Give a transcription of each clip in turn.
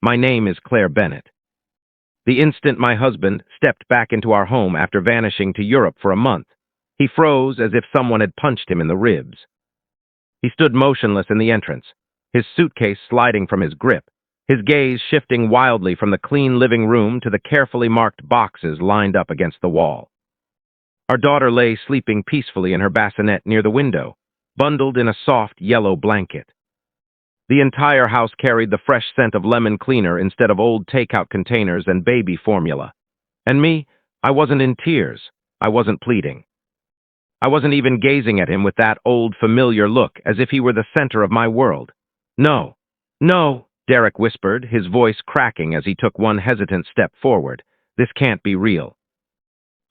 My name is Claire Bennett. The instant my husband stepped back into our home after vanishing to Europe for a month, he froze as if someone had punched him in the ribs. He stood motionless in the entrance, his suitcase sliding from his grip, his gaze shifting wildly from the clean living room to the carefully marked boxes lined up against the wall. Our daughter lay sleeping peacefully in her bassinet near the window, bundled in a soft yellow blanket. The entire house carried the fresh scent of lemon cleaner instead of old takeout containers and baby formula. And me, I wasn't in tears. I wasn't pleading. I wasn't even gazing at him with that old familiar look as if he were the center of my world. No, no, Derek whispered, his voice cracking as he took one hesitant step forward. This can't be real.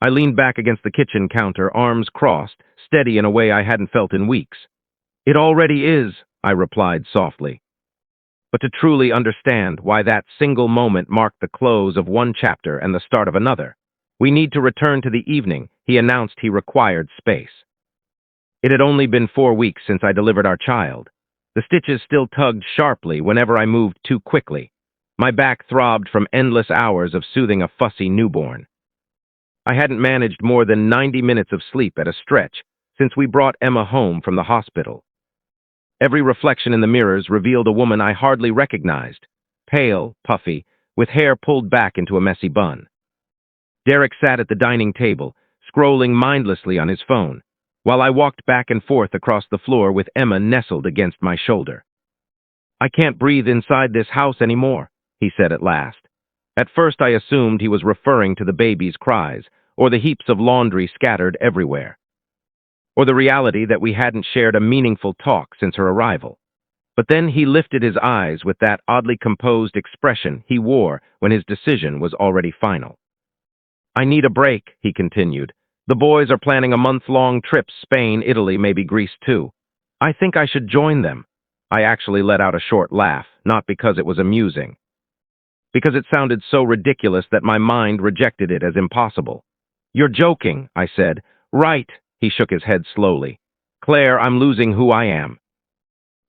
I leaned back against the kitchen counter, arms crossed, steady in a way I hadn't felt in weeks. It already is, I replied softly. But to truly understand why that single moment marked the close of one chapter and the start of another, we need to return to the evening he announced he required space. It had only been 4 weeks since I delivered our child. The stitches still tugged sharply whenever I moved too quickly. My back throbbed from endless hours of soothing a fussy newborn. I hadn't managed more than 90 minutes of sleep at a stretch since we brought Emma home from the hospital. Every reflection in the mirrors revealed a woman I hardly recognized, pale, puffy, with hair pulled back into a messy bun. Derek sat at the dining table, scrolling mindlessly on his phone, while I walked back and forth across the floor with Emma nestled against my shoulder. "I can't breathe inside this house anymore," he said at last. At first I assumed he was referring to the baby's cries, or the heaps of laundry scattered everywhere, or the reality that we hadn't shared a meaningful talk since her arrival. But then he lifted his eyes with that oddly composed expression he wore when his decision was already final. "I need a break," he continued. "The boys are planning a month-long trip, Spain, Italy, maybe Greece too. I think I should join them." I actually let out a short laugh, not because it was amusing, because it sounded so ridiculous that my mind rejected it as impossible. "You're joking," I said. "Right," he shook his head slowly. "Claire, I'm losing who I am.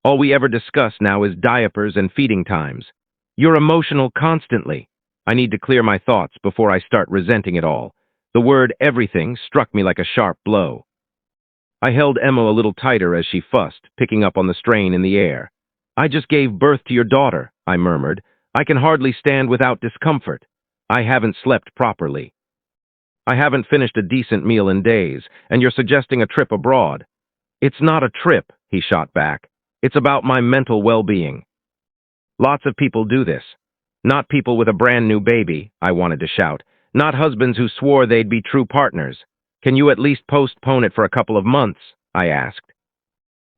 All we ever discuss now is diapers and feeding times. You're emotional constantly." I need to clear my thoughts before I start resenting it all. The word everything struck me like a sharp blow. I held Emma a little tighter as she fussed, picking up on the strain in the air. "I just gave birth to your daughter," I murmured. "I can hardly stand without discomfort. I haven't slept properly. I haven't finished a decent meal in days, and you're suggesting a trip abroad." "It's not a trip," he shot back. "It's about my mental well-being. Lots of people do this. Not people with a brand new baby," I wanted to shout. "Not husbands who swore they'd be true partners. Can you at least postpone it for a couple of months?" I asked.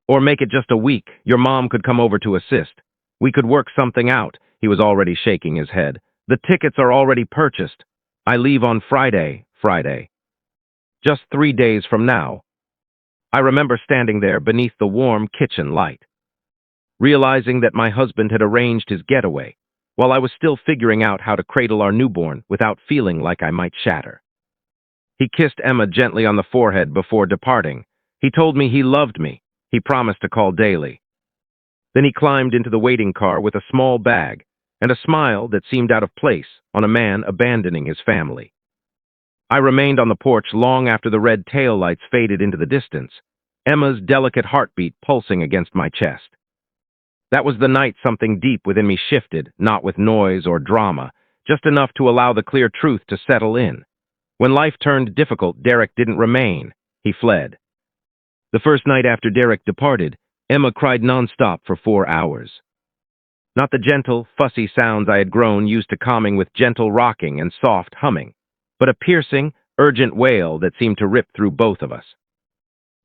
"Or make it just a week. Your mom could come over to assist. We could work something out." He was already shaking his head. "The tickets are already purchased. I leave on Friday. Just 3 days from now." I remember standing there beneath the warm kitchen light, realizing that my husband had arranged his getaway, while I was still figuring out how to cradle our newborn without feeling like I might shatter. He kissed Emma gently on the forehead before departing. He told me he loved me. He promised to call daily. Then he climbed into the waiting car with a small bag and a smile that seemed out of place on a man abandoning his family. I remained on the porch long after the red taillights faded into the distance, Emma's delicate heartbeat pulsing against my chest. That was the night something deep within me shifted, not with noise or drama, just enough to allow the clear truth to settle in. When life turned difficult, Derek didn't remain. He fled. The first night after Derek departed, Emma cried nonstop for 4 hours. Not the gentle, fussy sounds I had grown used to calming with gentle rocking and soft humming, but a piercing, urgent wail that seemed to rip through both of us.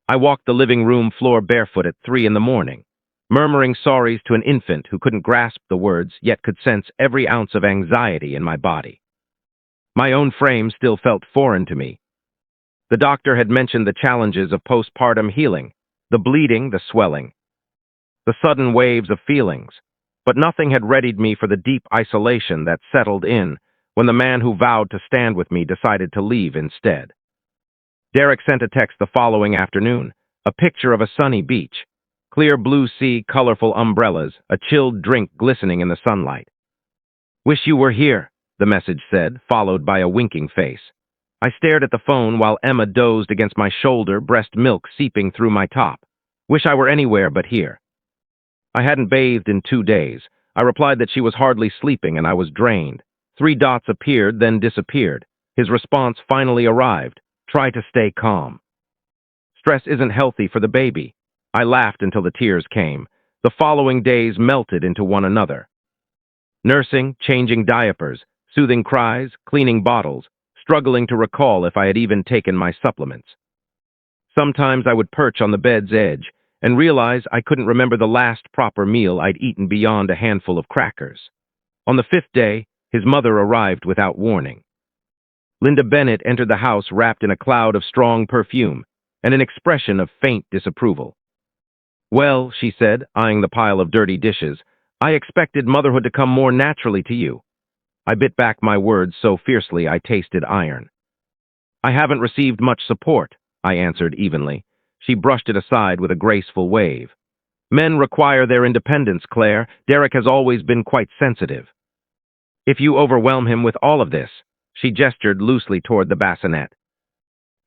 I walked the living room floor barefoot at 3 in the morning, murmuring sorries to an infant who couldn't grasp the words, yet could sense every ounce of anxiety in my body. My own frame still felt foreign to me. The doctor had mentioned the challenges of postpartum healing, the bleeding, the swelling, the sudden waves of feelings, but nothing had readied me for the deep isolation that settled in when the man who vowed to stand with me decided to leave instead. Derek sent a text the following afternoon, a picture of a sunny beach, clear blue sea, colorful umbrellas, a chilled drink glistening in the sunlight. Wish you were here, the message said, followed by a winking face. I stared at the phone while Emma dozed against my shoulder, breast milk seeping through my top. Wish I were anywhere but here. I hadn't bathed in 2 days. I replied that she was hardly sleeping and I was drained. 3 dots appeared, then disappeared. His response finally arrived. Try to stay calm. Stress isn't healthy for the baby. I laughed until the tears came. The following days melted into one another. Nursing, changing diapers, soothing cries, cleaning bottles, struggling to recall if I had even taken my supplements. Sometimes I would perch on the bed's edge and realize I couldn't remember the last proper meal I'd eaten beyond a handful of crackers. On the 5th day, his mother arrived without warning. Linda Bennett entered the house wrapped in a cloud of strong perfume and an expression of faint disapproval. Well, she said, eyeing the pile of dirty dishes, I expected motherhood to come more naturally to you. I bit back my words so fiercely I tasted iron. I haven't received much support, I answered evenly. She brushed it aside with a graceful wave. Men require their independence, Claire. Derek has always been quite sensitive. If you overwhelm him with all of this, she gestured loosely toward the bassinet,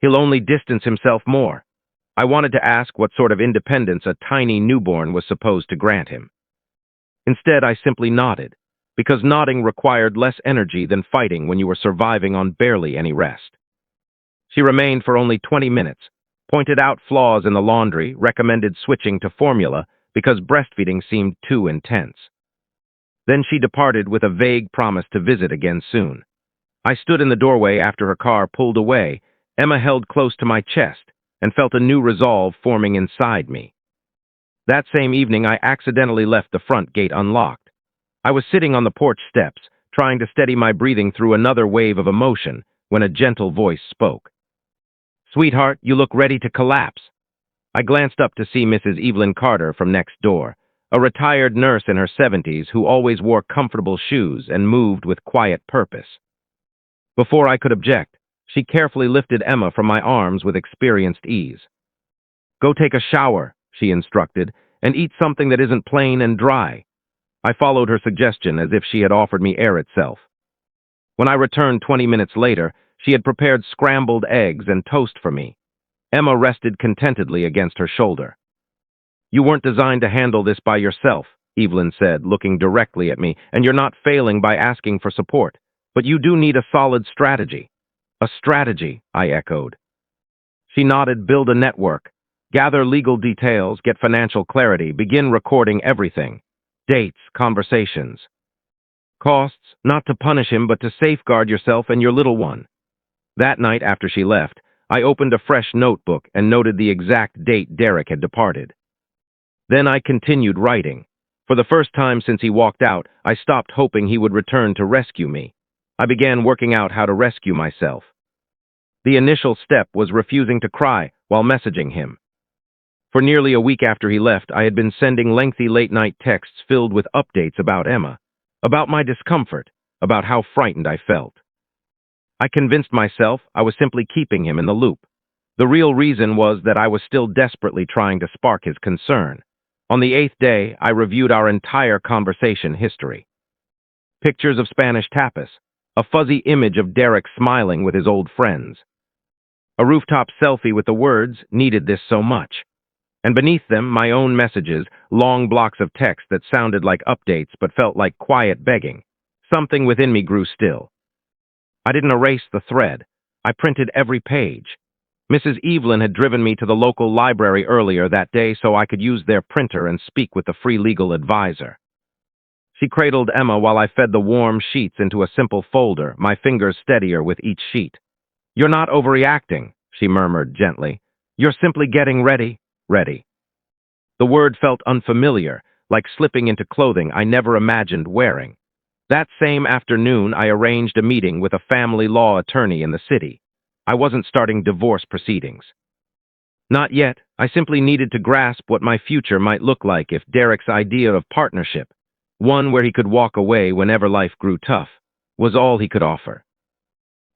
he'll only distance himself more. I wanted to ask what sort of independence a tiny newborn was supposed to grant him. Instead, I simply nodded, because nodding required less energy than fighting when you were surviving on barely any rest. She remained for only 20 minutes, pointed out flaws in the laundry, recommended switching to formula because breastfeeding seemed too intense. Then she departed with a vague promise to visit again soon. I stood in the doorway after her car pulled away. Emma held close to my chest and felt a new resolve forming inside me. That same evening, I accidentally left the front gate unlocked. I was sitting on the porch steps, trying to steady my breathing through another wave of emotion, when a gentle voice spoke. Sweetheart, you look ready to collapse. I glanced up to see Mrs. Evelyn Carter from next door, a retired nurse in her 70s who always wore comfortable shoes and moved with quiet purpose. Before I could object, she carefully lifted Emma from my arms with experienced ease. Go take a shower, she instructed, and eat something that isn't plain and dry. I followed her suggestion as if she had offered me air itself. When I returned 20 minutes later, she had prepared scrambled eggs and toast for me. Emma rested contentedly against her shoulder. You weren't designed to handle this by yourself, Evelyn said, looking directly at me, and you're not failing by asking for support. But you do need a solid strategy. A strategy, I echoed. She nodded. Build a network. Gather legal details, get financial clarity, begin recording everything. Dates, conversations. Costs, not to punish him, but to safeguard yourself and your little one. That night after she left, I opened a fresh notebook and noted the exact date Derek had departed. Then I continued writing. For the first time since he walked out, I stopped hoping he would return to rescue me. I began working out how to rescue myself. The initial step was refusing to cry while messaging him. For nearly a week after he left, I had been sending lengthy late-night texts filled with updates about Emma, about my discomfort, about how frightened I felt. I convinced myself I was simply keeping him in the loop. The real reason was that I was still desperately trying to spark his concern. On the 8th day, I reviewed our entire conversation history. Pictures of Spanish tapas, a fuzzy image of Derek smiling with his old friends. A rooftop selfie with the words, needed this so much. And beneath them, my own messages, long blocks of text that sounded like updates but felt like quiet begging. Something within me grew still. I didn't erase the thread. I printed every page. Mrs. Evelyn had driven me to the local library earlier that day so I could use their printer and speak with the free legal advisor. She cradled Emma while I fed the warm sheets into a simple folder, my fingers steadier with each sheet. You're not overreacting, she murmured gently. You're simply getting ready. The word felt unfamiliar, like slipping into clothing I never imagined wearing. That same afternoon, I arranged a meeting with a family law attorney in the city. I wasn't starting divorce proceedings. Not yet. I simply needed to grasp what my future might look like if Derek's idea of partnership, one where he could walk away whenever life grew tough, was all he could offer.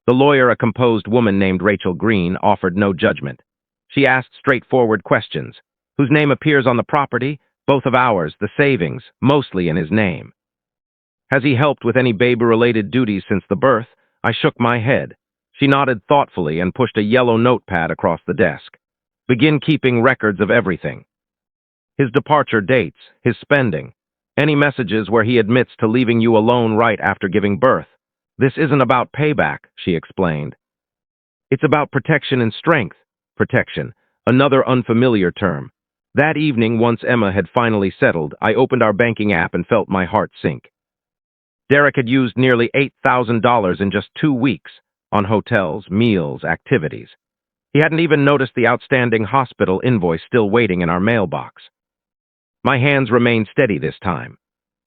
The lawyer, a composed woman named Rachel Green, offered no judgment. She asked straightforward questions. Whose name appears on the property? Both of ours, the savings, mostly in his name. Has he helped with any baby-related duties since the birth? I shook my head. She nodded thoughtfully and pushed a yellow notepad across the desk. Begin keeping records of everything. His departure dates, his spending, any messages where he admits to leaving you alone right after giving birth. This isn't about payback, she explained. It's about protection and strength. Protection, another unfamiliar term. That evening, once Emma had finally settled, I opened our banking app and felt my heart sink. Derek had used nearly $8,000 in just 2 weeks on hotels, meals, activities. He hadn't even noticed the outstanding hospital invoice still waiting in our mailbox. My hands remained steady this time.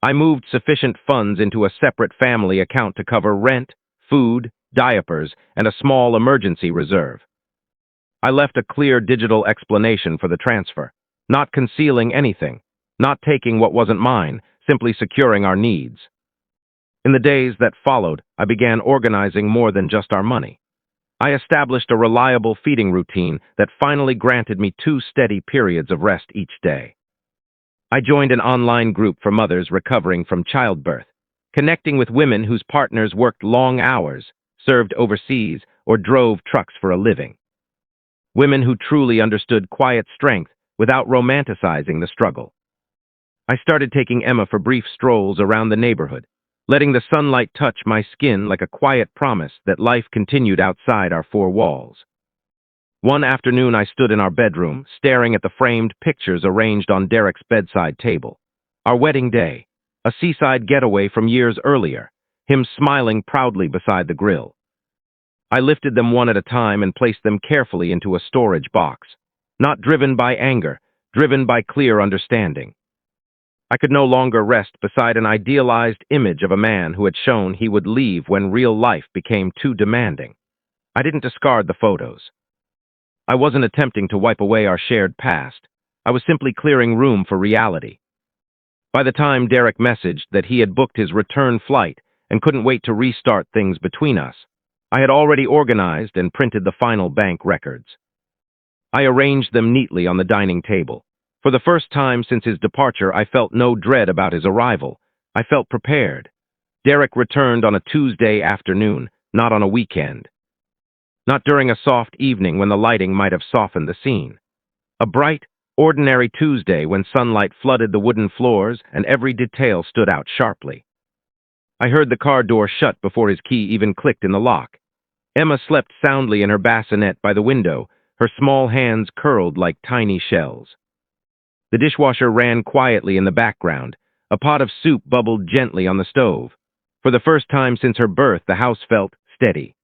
I moved sufficient funds into a separate family account to cover rent, food, diapers, and a small emergency reserve. I left a clear digital explanation for the transfer, not concealing anything, not taking what wasn't mine, simply securing our needs. In the days that followed, I began organizing more than just our money. I established a reliable feeding routine that finally granted me 2 steady periods of rest each day. I joined an online group for mothers recovering from childbirth, connecting with women whose partners worked long hours, served overseas, or drove trucks for a living. Women who truly understood quiet strength without romanticizing the struggle. I started taking Emma for brief strolls around the neighborhood, letting the sunlight touch my skin like a quiet promise that life continued outside our 4 walls. One afternoon I stood in our bedroom, staring at the framed pictures arranged on Derek's bedside table. Our wedding day, a seaside getaway from years earlier, him smiling proudly beside the grill. I lifted them one at a time and placed them carefully into a storage box, not driven by anger, driven by clear understanding. I could no longer rest beside an idealized image of a man who had shown he would leave when real life became too demanding. I didn't discard the photos. I wasn't attempting to wipe away our shared past. I was simply clearing room for reality. By the time Derek messaged that he had booked his return flight and couldn't wait to restart things between us, I had already organized and printed the final bank records. I arranged them neatly on the dining table. For the first time since his departure, I felt no dread about his arrival. I felt prepared. Derek returned on a Tuesday afternoon, not on a weekend. Not during a soft evening when the lighting might have softened the scene. A bright, ordinary Tuesday when sunlight flooded the wooden floors and every detail stood out sharply. I heard the car door shut before his key even clicked in the lock. Emma slept soundly in her bassinet by the window, her small hands curled like tiny shells. The dishwasher ran quietly in the background. A pot of soup bubbled gently on the stove. For the first time since her birth, the house felt steady.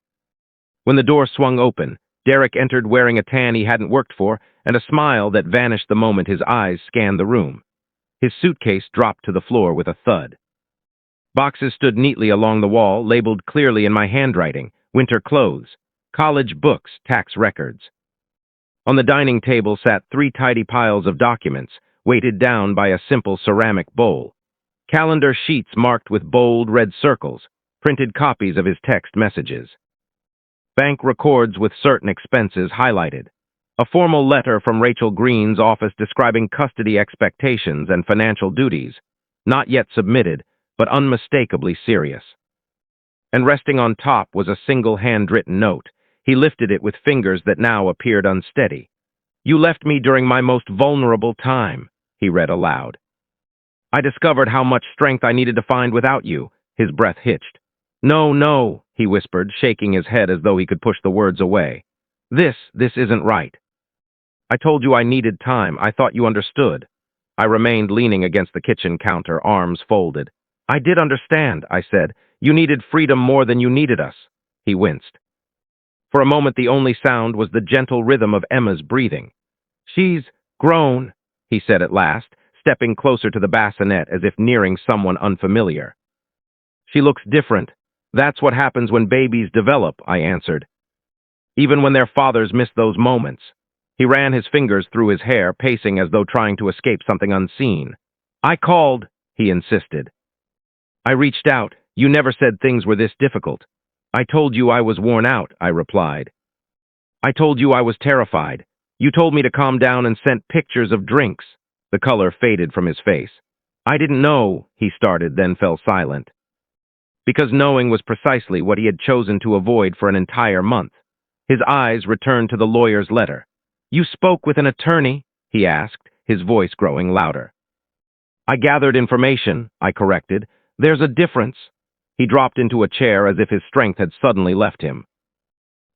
When the door swung open, Derek entered wearing a tan he hadn't worked for and a smile that vanished the moment his eyes scanned the room. His suitcase dropped to the floor with a thud. Boxes stood neatly along the wall, labeled clearly in my handwriting: winter clothes, college books, tax records. On the dining table sat 3 tidy piles of documents, weighted down by a simple ceramic bowl. Calendar sheets marked with bold red circles, printed copies of his text messages. Bank records with certain expenses highlighted. A formal letter from Rachel Green's office describing custody expectations and financial duties, not yet submitted, but unmistakably serious. And resting on top was a single handwritten note. He lifted it with fingers that now appeared unsteady. "You left me during my most vulnerable time," he read aloud. "I discovered how much strength I needed to find without you." His breath hitched. "No, no," he whispered, shaking his head as though he could push the words away. This isn't right. I told you I needed time. I thought you understood." I remained leaning against the kitchen counter, arms folded. "I did understand," I said. "You needed freedom more than you needed us." He winced. For a moment, the only sound was the gentle rhythm of Emma's breathing. "She's grown," he said at last, stepping closer to the bassinet as if nearing someone unfamiliar. "She looks different. That's what happens when babies develop," I answered. "Even when their fathers miss those moments." He ran his fingers through his hair, pacing as though trying to escape something unseen. "I called," he insisted. "I reached out. You never said things were this difficult." "I told you I was worn out," I replied. "I told you I was terrified. You told me to calm down and sent pictures of drinks." The color faded from his face. "I didn't know," he started, then fell silent. because knowing was precisely what he had chosen to avoid for an entire month. His eyes returned to the lawyer's letter. "You spoke with an attorney?" he asked, his voice growing louder. "I gathered information," I corrected. "There's a difference." He dropped into a chair as if his strength had suddenly left him.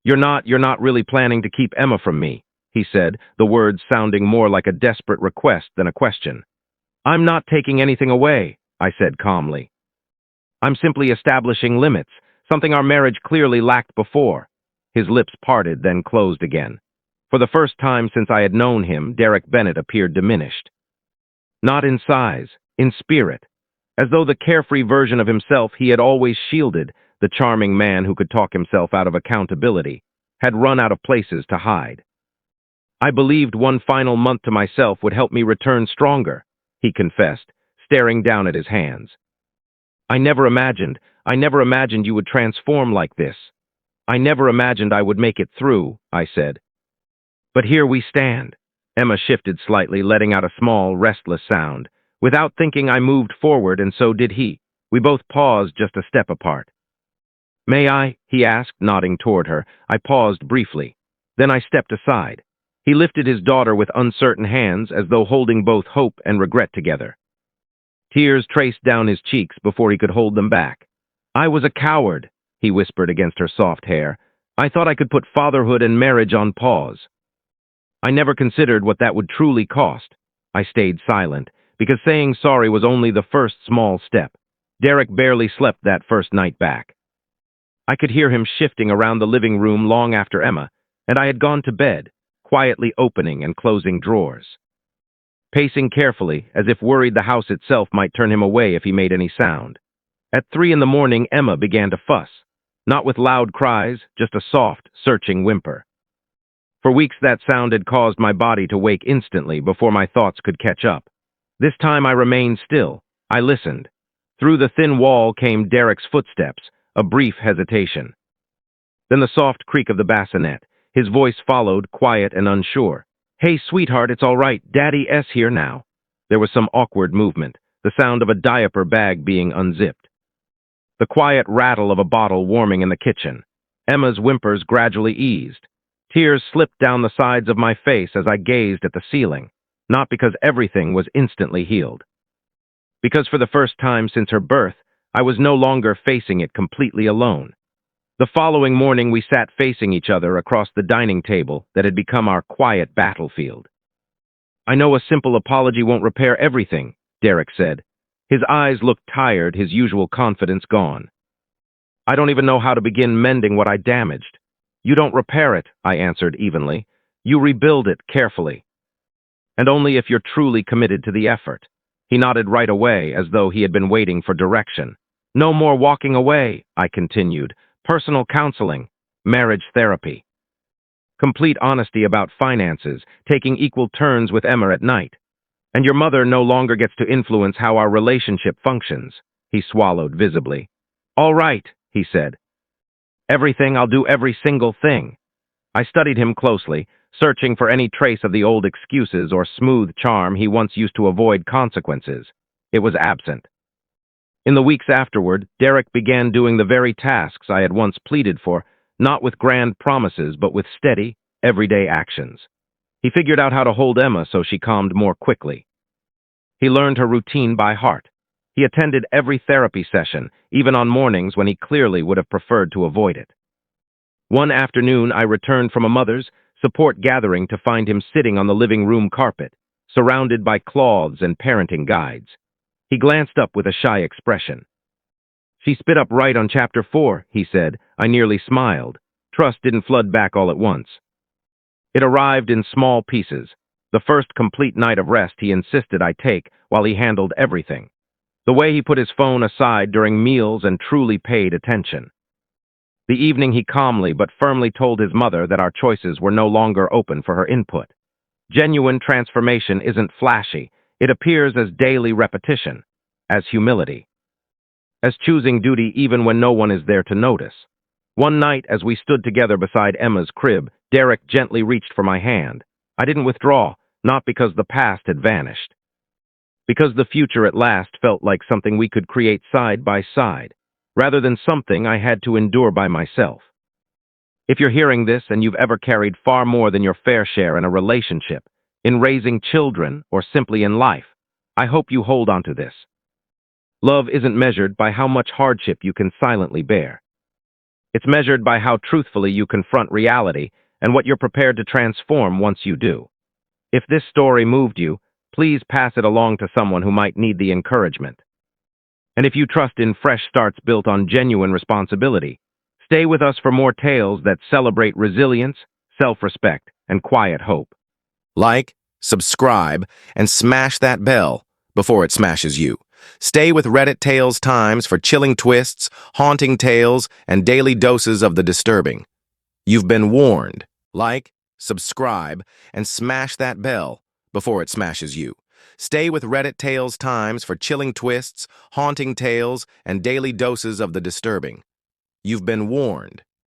You're not really planning to keep Emma from me," he said, the words sounding more like a desperate request than a question. "I'm not taking anything away," I said calmly. "I'm simply establishing limits, something our marriage clearly lacked before." His lips parted, then closed again. For the first time since I had known him, Derek Bennett appeared diminished. Not in size, in spirit. As though the carefree version of himself he had always shielded, the charming man who could talk himself out of accountability, had run out of places to hide. "I believed one final month to myself would help me return stronger," he confessed, staring down at his hands. I never imagined you would transform like this. I never imagined I would make it through," I said. "But here we stand." Emma shifted slightly, letting out a small, restless sound. Without thinking, I moved forward, and so did he. We both paused just a step apart. "May I?" he asked, nodding toward her. I paused briefly. Then I stepped aside. He lifted his daughter with uncertain hands, as though holding both hope and regret together. Tears traced down his cheeks before he could hold them back. "I was a coward," he whispered against her soft hair. "I thought I could put fatherhood and marriage on pause. I never considered what that would truly cost." I stayed silent, because saying sorry was only the first small step. Derek barely slept that first night back. I could hear him shifting around the living room long after Emma, and I had gone to bed, quietly opening and closing drawers, pacing carefully, as if worried the house itself might turn him away if he made any sound. At 3 in the morning, Emma began to fuss, not with loud cries, just a soft, searching whimper. For weeks that sound had caused my body to wake instantly before my thoughts could catch up. This time I remained still. I listened. Through the thin wall came Derek's footsteps, a brief hesitation. Then the soft creak of the bassinet. His voice followed, quiet and unsure. "Hey, sweetheart, it's all right. Daddy S here now." There was some awkward movement, the sound of a diaper bag being unzipped. The quiet rattle of a bottle warming in the kitchen. Emma's whimpers gradually eased. Tears slipped down the sides of my face as I gazed at the ceiling, not because everything was instantly healed. Because for the first time since her birth, I was no longer facing it completely alone. The following morning we sat facing each other across the dining table that had become our quiet battlefield. "I know a simple apology won't repair everything," Derek said. His eyes looked tired, his usual confidence gone. "I don't even know how to begin mending what I damaged." "You don't repair it," I answered evenly. "You rebuild it carefully. And only if you're truly committed to the effort." He nodded right away, as though he had been waiting for direction. "No more walking away," I continued. "Personal counseling, marriage therapy. Complete honesty about finances, taking equal turns with Emma at night. And your mother no longer gets to influence how our relationship functions." He swallowed visibly. "All right," he said. "Everything, I'll do every single thing." I studied him closely, searching for any trace of the old excuses or smooth charm he once used to avoid consequences. It was absent. In the weeks afterward, Derek began doing the very tasks I had once pleaded for, not with grand promises, but with steady, everyday actions. He figured out how to hold Emma so she calmed more quickly. He learned her routine by heart. He attended every therapy session, even on mornings when he clearly would have preferred to avoid it. One afternoon, I returned from a mother's support gathering to find him sitting on the living room carpet, surrounded by cloths and parenting guides. He glanced up with a shy expression. "She spit up right on chapter 4, he said. I nearly smiled. Trust didn't flood back all at once. It arrived in small pieces. The first complete night of rest he insisted I take while he handled everything. The way he put his phone aside during meals and truly paid attention. The evening he calmly but firmly told his mother that our choices were no longer open for her input. Genuine transformation isn't flashy. It appears as daily repetition, as humility, as choosing duty even when no one is there to notice. One night, as we stood together beside Emma's crib, Derek gently reached for my hand. I didn't withdraw, not because the past had vanished, because the future at last felt like something we could create side by side. rather than something I had to endure by myself. If you're hearing this and you've ever carried far more than your fair share in a relationship, in raising children, or simply in life, I hope you hold on to this. Love isn't measured by how much hardship you can silently bear. It's measured by how truthfully you confront reality and what you're prepared to transform once you do. If this story moved you, please pass it along to someone who might need the encouragement. And if you trust in fresh starts built on genuine responsibility, stay with us for more tales that celebrate resilience, self-respect, and quiet hope. Like, subscribe, and smash that bell before it smashes you. Stay with Reddit Tales Times for chilling twists, haunting tales, and daily doses of the disturbing. You've been warned. Like, subscribe, and smash that bell before it smashes you. Stay with Reddit Tales Times for chilling twists, haunting tales, and daily doses of the disturbing. You've been warned.